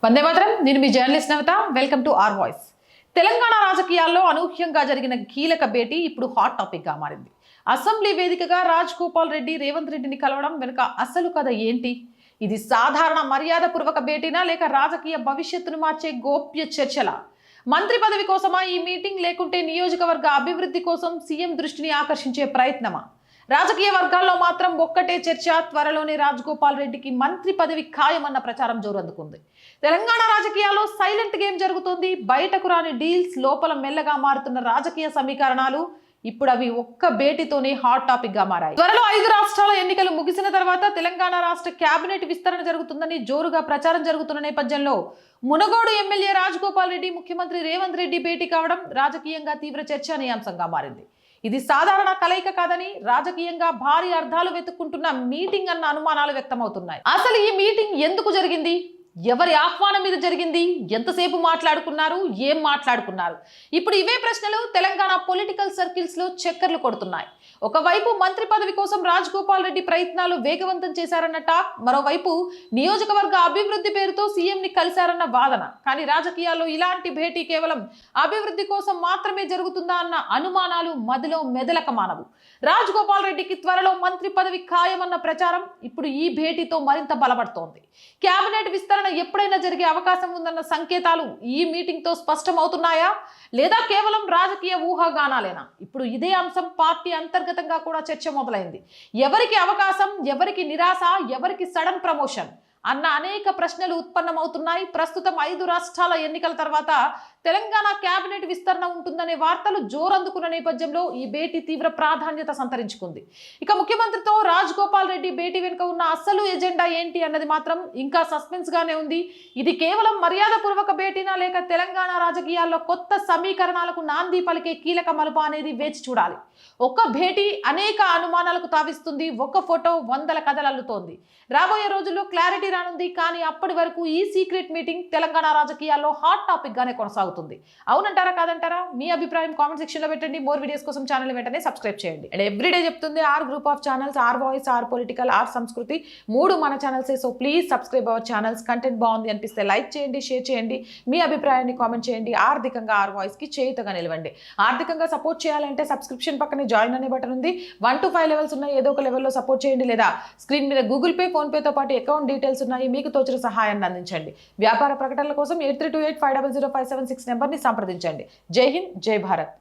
వందే మాత్రం. నేను మీ journalist Navatha. Welcome to R voice. Telangana రాజకీయాల్లో అనూహ్యంగా జరిగిన కీలక భేటీ ఇప్పుడు హాట్ టాపిక్ గా మారింది. అసెంబ్లీ వేదికగా రాజగోపాల్ రెడ్డి రేవంత్ రెడ్డిని కలవడం వెనుక అసలు కథ ఏంటి? ఇది సాధారణ మర్యాదపూర్వక భేటీనా లేక రాజకీయ భవిష్యత్తును మార్చే గోప్య చర్చలా? మంత్రి పదవి కోసమా ఈ మీటింగ్ లేకుంటే నియోజకవర్గ అభివృద్ధి కోసం సీఎం దృష్టిని ఆకర్షించే ప్రయత్నమా? రాజకీయ వర్గాల్లో మాత్రం ఒక్కటే చర్చ. త్వరలోనే రాజగోపాల్ రెడ్డికి మంత్రి పదవి ఖాయమన్న ప్రచారం జోరందుకుంది. తెలంగాణ రాజకీయాల్లో సైలెంట్ గేమ్ జరుగుతోంది. బయటకు రాని డీల్స్, లోపల మెల్లగా మారుతున్న రాజకీయ సమీకరణాలు ఇప్పుడు అవి ఒక్క భేటీతోనే హాట్ టాపిక్ గా మారాయి. త్వరలో 5 రాష్ట్రాల ఎన్నికలు ముగిసిన తర్వాత తెలంగాణ రాష్ట్ర కేబినెట్ విస్తరణ జరుగుతుందని జోరుగా ప్రచారం జరుగుతున్న నేపథ్యంలో మునగోడు ఎమ్మెల్యే రాజగోపాల్ రెడ్డి ముఖ్యమంత్రి రేవంత్ రెడ్డి భేటీ కావడం రాజకీయంగా తీవ్ర చర్చనీయాంశంగా మారింది. ఇది సాధారణ కలయిక కాదని రాజకీయంగా భారీ అర్థాలు వెతుక్కుంటున్న మీటింగ్ అన్న అనుమానాలు వ్యక్తమవుతున్నాయి. అసలు ఈ మీటింగ్ ఎందుకు జరిగింది? ఎవరి ఆహ్వానం మీద జరిగింది? ఎంతసేపు మాట్లాడుకున్నారు? ఏం మాట్లాడుకున్నారు? ఇప్పుడు ఇవే ప్రశ్నలు తెలంగాణ పొలిటికల్ సర్కిల్స్ లో చక్కర్లు కొడుతున్నాయి. ఒకవైపు మంత్రి పదవి కోసం రాజగోపాల్ రెడ్డి ప్రయత్నాలు వేగవంతం చేశారన్న టాక్, మరోవైపు నియోజకవర్గ అభివృద్ధి పేరుతో సీఎం ని కలిశారన్న వాదన. కానీ రాజకీయాల్లో ఇలాంటి భేటీ కేవలం అభివృద్ధి కోసం మాత్రమే జరుగుతుందా అన్న అనుమానాలు మదిలో మెదలక మానవు. రాజగోపాల్ రెడ్డికి త్వరలో మంత్రి పదవి ఖాయమన్న ప్రచారం ఇప్పుడు ఈ భేటీతో మరింత బలపడుతోంది. కేబినెట్ విస్తరణ ఎప్పుడైనా జరిగే అవకాశం ఉందన్న సంకేతాలు ఈ మీటింగ్ తో స్పష్టమవుతున్నాయా లేదా కేవలం రాజకీయ ఊహాగానాలేనా? ఇప్పుడు ఇదే అంశం పార్టీ అంతర్గతంగా కూడా చర్చ మొదలైంది. ఎవరికి అవకాశం, ఎవరికి నిరాశ, ఎవరికి సడన్ ప్రమోషన్ అన్న అనేక ప్రశ్నలు ఉత్పన్నమవుతున్నాయి. ప్రస్తుతం 5 రాష్ట్రాల ఎన్నికల తర్వాత తెలంగాణ కేబినెట్ విస్తరణ ఉంటుందనే వార్తలు జోరందుకున్న నేపథ్యంలో ఈ భేటీ తీవ్ర ప్రాధాన్యత సంతరించుకుంది. ఇక ముఖ్యమంత్రితో రాజగోపాల్ రెడ్డి భేటీ వెనుక ఉన్న అసలు ఎజెండా ఏంటి అన్నది మాత్రం ఇంకా సస్పెన్స్ గానే ఉంది. ఇది కేవలం మర్యాదపూర్వక భేటీనా లేక తెలంగాణ రాజకీయాల్లో కొత్త సమీకరణాలకు నాంది పలికే కీలక మలుపు అనేది వేచి చూడాలి. ఒక్క భేటీ అనేక అనుమానాలకు తావిస్తుంది. ఒక్క ఫోటో వందల కథలు అల్లుతోంది. రాబోయే రోజుల్లో క్లారిటీ రానుంది. కానీ అప్పటి వరకు ఈ సీక్రెట్ మీటింగ్ తెలంగాణ రాజకీయాల్లో హాట్ టాపిక్ గానే కొనసాగుతుంది. అవునంటారా కాదంటారా? మీ అభిప్రాయం కామెంట్ సెక్షన్ లో పెట్టండి. మోర్ వీడియోస్ కోసం ఛానల్ వెంటనే సబ్స్క్రైబ్ చేయండి. అండ్ ఎవ్రీడే చెప్తుంది R group of channels, R voice, R political, R Samskruthi, 3 మన ఛానల్సే. So please subscribe our channels. Content బాగుంది అనిపిస్తే లైక్ చేయండి, షేర్ చేయండి, మీ అభిప్రాయాన్ని కామెంట్ చేయండి. ఆర్థికంగా ఆర్ వాయిస్ కి చేయుతగా నిలవండి. ఆర్థికంగా సపోర్ట్ చేయాలంటే సబ్స్క్రిప్షన్ పక్కనే జాయిన్ అనే బటన్ ఉంది. 1 to 5 లెవెల్స్ ఉన్నాయి. ఏదో ఒక లెవెల్లో సపోర్ట్ చేయండి. లేదా స్క్రీన్ మీద గూగుల్ పే, ఫోన్ పేతో పాటు అకౌంట్ డీటెయిల్స్ ఉన్నాయి. మీకు తోచిన సహాయాన్ని అందించండి. వ్యాపార ప్రకటనల కోసం 8328500576 నెంబర్ని సంప్రదించండి. జై హింద్, జై భారత్.